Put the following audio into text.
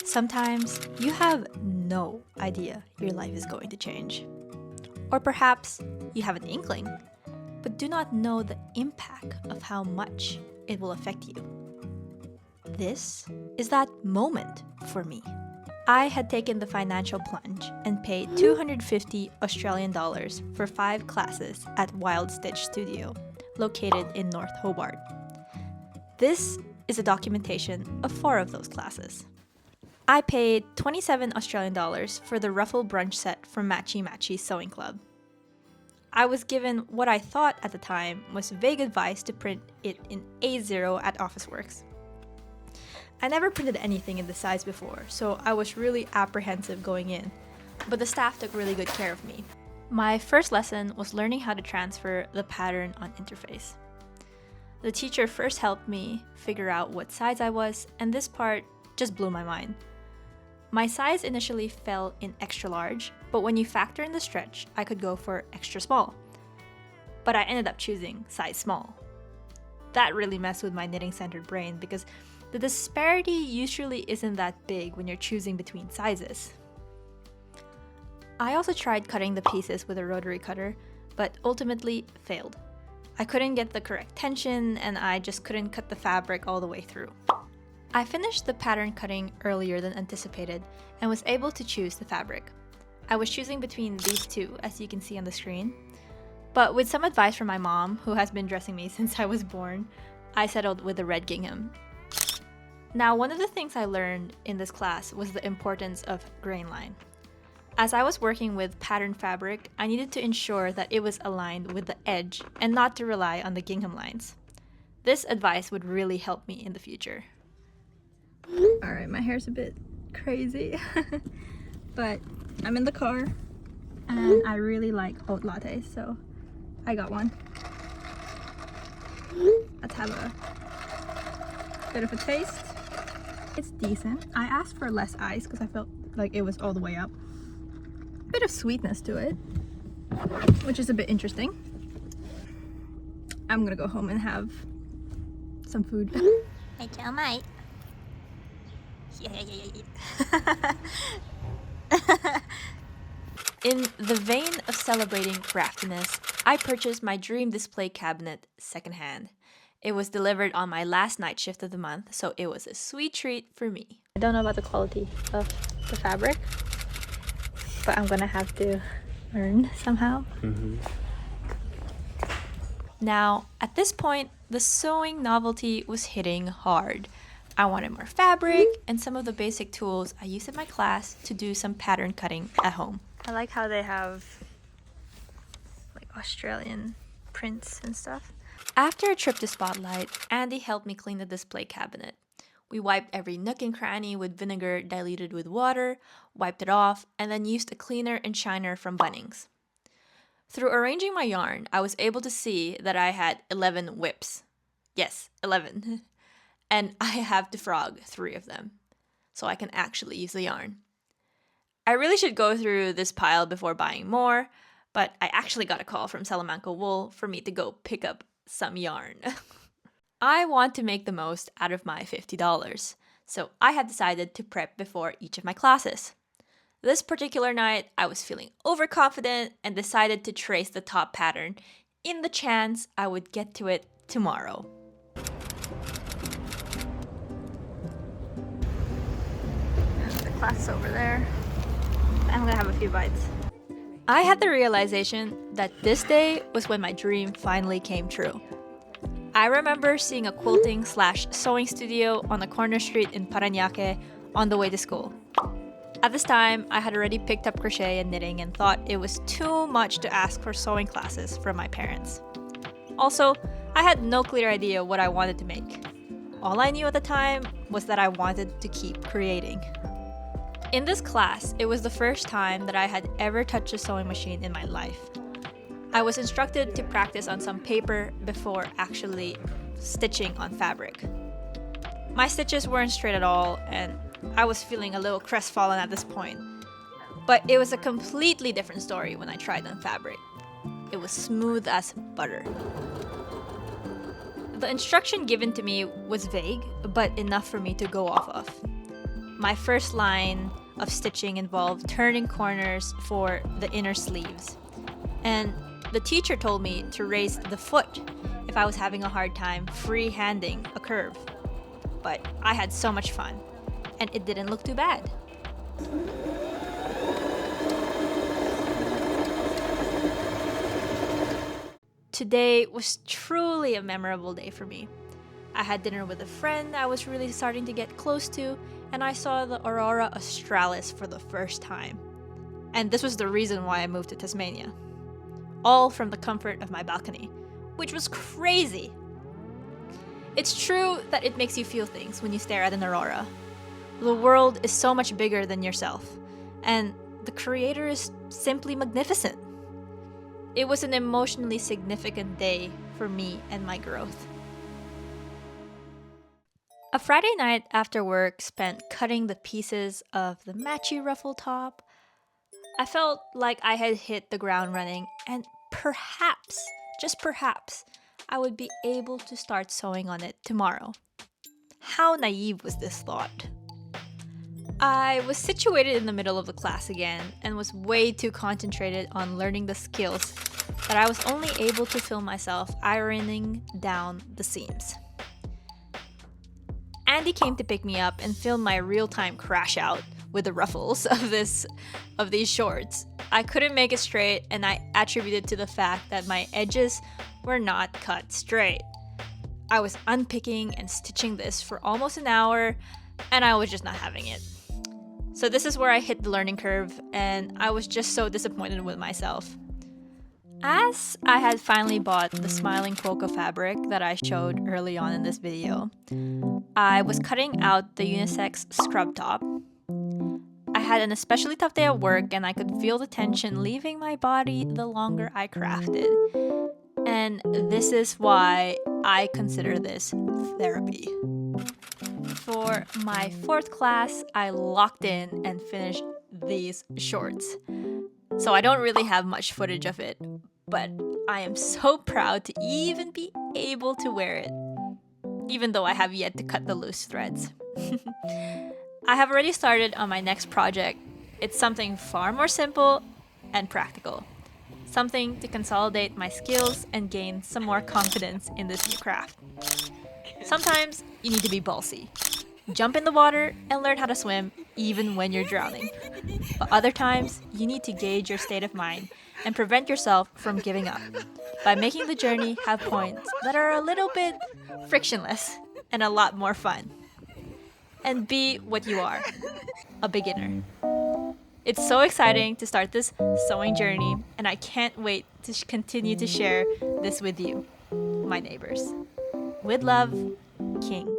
Sometimes you have no idea your life is going to change. Or perhaps you have an inkling, but do not know the impact of how much it will affect you. This is that moment for me. I had taken the financial plunge and paid 250 Australian dollars for 5 classes at Wild Stitch Studio, located in North Hobart. This is a documentation of 4 of those classes. I paid 27 Australian dollars for the ruffle brunch set from Matchy Matchy Sewing Club. I was given what I thought at the time was vague advice to print it in A0 at Officeworks. I never printed anything in this size before, so I was really apprehensive going in, but the staff took really good care of me. My first lesson was learning how to transfer the pattern on interface. The teacher first helped me figure out what size I was, and this part just blew my mind. My size initially fell in extra large, but when you factor in the stretch, I could go for extra small. But I ended up choosing size small. That really messed with my knitting-centered brain because the disparity usually isn't that big when you're choosing between sizes. I also tried cutting the pieces with a rotary cutter, but ultimately failed. I couldn't get the correct tension, and I just couldn't cut the fabric all the way through. I finished the pattern cutting earlier than anticipated and was able to choose the fabric. I was choosing between these two, as you can see on the screen. But with some advice from my mom, who has been dressing me since I was born, I settled with the red gingham. Now, one of the things I learned in this class was the importance of grain line. As I was working with pattern fabric, I needed to ensure that it was aligned with the edge and not to rely on the gingham lines. This advice would really help me in the future. Alright, my hair's a bit crazy, but I'm in the car and I really like hot lattes, so I got one. Let's have a bit of a taste. It's decent. I asked for less ice because I felt like it was all the way up. Bit of sweetness to it, which is a bit interesting. I'm gonna go home and have some food. Hey, tell mate. In the vein of celebrating craftiness, I purchased my dream display cabinet secondhand. It was delivered on my last night shift of the month, so it was a sweet treat for me. I don't know about the quality of the fabric, but I'm gonna have to learn somehow. Now, at this point, the sewing novelty was hitting hard. I wanted more fabric and some of the basic tools I used in my class to do some pattern cutting at home. I like how they have like Australian prints and stuff. After a trip to Spotlight, Andy helped me clean the display cabinet. We wiped every nook and cranny with vinegar diluted with water, wiped it off, and then used a cleaner and shiner from Bunnings. Through arranging my yarn, I was able to see that I had 11 whips. Yes, 11. And I have to frog 3 of them, so I can actually use the yarn. I really should go through this pile before buying more, but I actually got a call from Salamanca Wool for me to go pick up some yarn. I want to make the most out of my $50, so I had decided to prep before each of my classes. This particular night, I was feeling overconfident and decided to trace the top pattern in the chance I would get to it tomorrow. The class over there. I'm gonna have a few bites. I had the realization that this day was when my dream finally came true. I remember seeing a quilting/sewing studio on the corner street in Parañaque on the way to school. At this time, I had already picked up crochet and knitting and thought it was too much to ask for sewing classes from my parents. Also, I had no clear idea what I wanted to make. All I knew at the time was that I wanted to keep creating. In this class, it was the first time that I had ever touched a sewing machine in my life. I was instructed to practice on some paper before actually stitching on fabric. My stitches weren't straight at all, and I was feeling a little crestfallen at this point. But it was a completely different story when I tried on fabric. It was smooth as butter. The instruction given to me was vague, but enough for me to go off of. my first line of stitching involved turning corners for the inner sleeves. And the teacher told me to raise the foot if I was having a hard time free-handing a curve. But I had so much fun, and it didn't look too bad. Today was truly a memorable day for me. I had dinner with a friend I was really starting to get close to, and I saw the aurora australis for the first time. And this was the reason why I moved to Tasmania. All from the comfort of my balcony, which was crazy. It's true that it makes you feel things when you stare at an aurora. The world is so much bigger than yourself, and the creator is simply magnificent. It was an emotionally significant day for me and my growth. A Friday night after work spent cutting the pieces of the matchy ruffle top. I felt like I had hit the ground running, and perhaps, just perhaps, I would be able to start sewing on it tomorrow. How naive was this thought? I was situated in the middle of the class again and was way too concentrated on learning the skills that I was only able to feel myself ironing down the seams. Andy came to pick me up and filmed my real-time crash out with the ruffles of these shorts. I couldn't make it straight, and I attributed to the fact that my edges were not cut straight. I was unpicking and stitching this for almost an hour, and I was just not having it. So this is where I hit the learning curve, and I was just so disappointed with myself. As I had finally bought the smiling quokka fabric that I showed early on in this video, I was cutting out the unisex scrub top. I had an especially tough day at work, and I could feel the tension leaving my body the longer I crafted. And this is why I consider this therapy. For my fourth class, I locked in and finished these shorts. So I don't really have much footage of it, but I am so proud to even be able to wear it, even though I have yet to cut the loose threads. I have already started on my next project. It's something far more simple and practical. Something to consolidate my skills and gain some more confidence in this new craft. Sometimes you need to be ballsy. Jump in the water and learn how to swim even when you're drowning. But other times, you need to gauge your state of mind and prevent yourself from giving up by making the journey have points that are a little bit frictionless and a lot more fun. And be what you are, a beginner. It's so exciting to start this sewing journey, and I can't wait to continue to share this with you, my neighbors. With love, King.